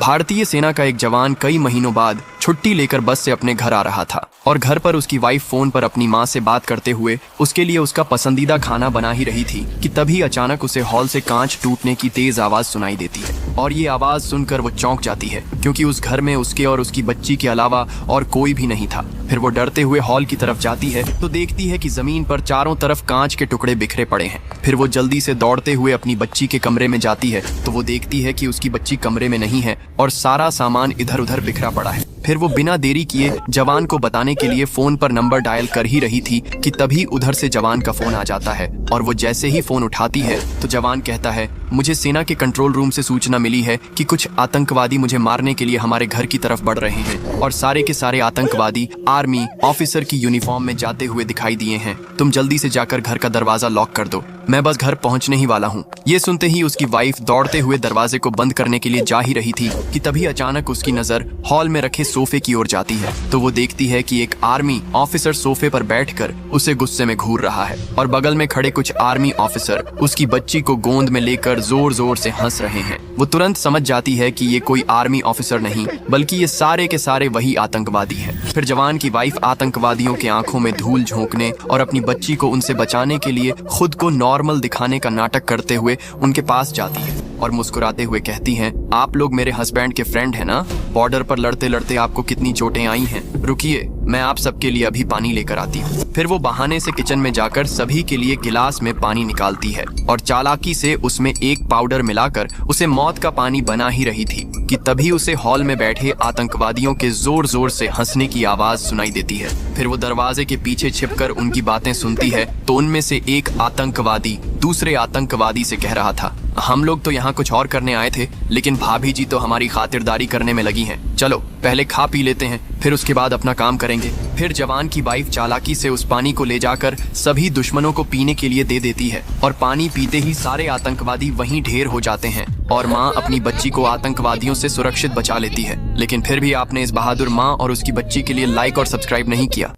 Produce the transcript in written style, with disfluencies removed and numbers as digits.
भारतीय सेना का एक जवान कई महीनों बाद छुट्टी लेकर बस से अपने घर आ रहा था और घर पर उसकी वाइफ फोन पर अपनी माँ से बात करते हुए उसके लिए उसका पसंदीदा खाना बना ही रही थी कि तभी अचानक उसे हॉल से कांच टूटने की तेज आवाज सुनाई देती है और ये आवाज सुनकर वो चौंक जाती है क्योंकि उस घर में उसके और उसकी बच्ची के अलावा और कोई भी नहीं था। फिर वो डरते हुए हॉल की तरफ जाती है तो देखती है कि जमीन पर चारों तरफ कांच के टुकड़े बिखरे पड़े हैं। फिर वो जल्दी से दौड़ते हुए अपनी बच्ची के कमरे में जाती है तो वो देखती है कि उसकी बच्ची कमरे में नहीं है और सारा सामान इधर उधर बिखरा पड़ा है। फिर वो बिना देरी किए जवान को बताने के लिए फोन पर नंबर डायल कर ही रही थी कि तभी उधर से जवान का फोन आ जाता है और वो जैसे ही फोन उठाती है तो जवान कहता है, मुझे सेना के कंट्रोल रूम से सूचना मिली है कि कुछ आतंकवादी मुझे मारने के लिए हमारे घर की तरफ बढ़ रहे हैं और सारे के सारे आतंकवादी आर्मी ऑफिसर की यूनिफॉर्म में जाते हुए दिखाई दिए हैं। तुम जल्दी से जाकर घर का दरवाजा लॉक कर दो, मैं बस घर पहुंचने ही वाला हूँ। ये सुनते ही उसकी वाइफ दौड़ते हुए दरवाजे को बंद करने के लिए जा ही रही थी कि तभी अचानक उसकी नजर हॉल में रखे सोफे की ओर जाती है तो वो देखती है कि एक आर्मी ऑफिसर सोफे पर बैठकर उसे गुस्से में घूर रहा है और बगल में खड़े कुछ आर्मी ऑफिसर उसकी बच्ची को गोंद में लेकर जोर जोर से हंस रहे हैं। वो तुरंत समझ जाती है कि ये कोई आर्मी ऑफिसर नहीं बल्कि ये सारे के सारे वही आतंकवादी हैं। फिर जवान की वाइफ आतंकवादियों के आंखों में धूल झोंकने और अपनी बच्ची को उनसे बचाने के लिए खुद को नॉर्मल दिखाने का नाटक करते हुए उनके पास जाती है और मुस्कुराते हुए कहती हैं, आप लोग मेरे हस्बैंड के फ्रेंड हैं ना? बॉर्डर पर लड़ते लड़ते आपको कितनी चोटें आई हैं। रुकिए, मैं आप सबके लिए अभी पानी लेकर आती हूँ। फिर वो बहाने से किचन में जाकर सभी के लिए गिलास में पानी निकालती है और चालाकी से उसमें एक पाउडर मिलाकर उसे मौत का पानी बना ही रही थी कि तभी उसे हॉल में बैठे आतंकवादियों के जोर जोर से हंसने की आवाज सुनाई देती है। फिर वो दरवाजे के पीछे छिपकर उनकी बातें सुनती है तो उनमें से एक आतंकवादी दूसरे आतंकवादी से कह रहा था, हम लोग तो यहाँ कुछ और करने आए थे लेकिन भाभी जी तो हमारी खातिरदारी करने में लगी हैं। चलो पहले खा पी लेते हैं, फिर उसके बाद अपना काम करेंगे। फिर जवान की वाइफ चालाकी से उस पानी को ले जाकर सभी दुश्मनों को पीने के लिए दे देती है और पानी पीते ही सारे आतंकवादी वहीं ढेर हो जाते हैं और माँ अपनी बच्ची को आतंकवादियों से सुरक्षित बचा लेती है। लेकिन फिर भी आपने इस बहादुर माँ और उसकी बच्ची के लिए लाइक और सब्सक्राइब नहीं किया।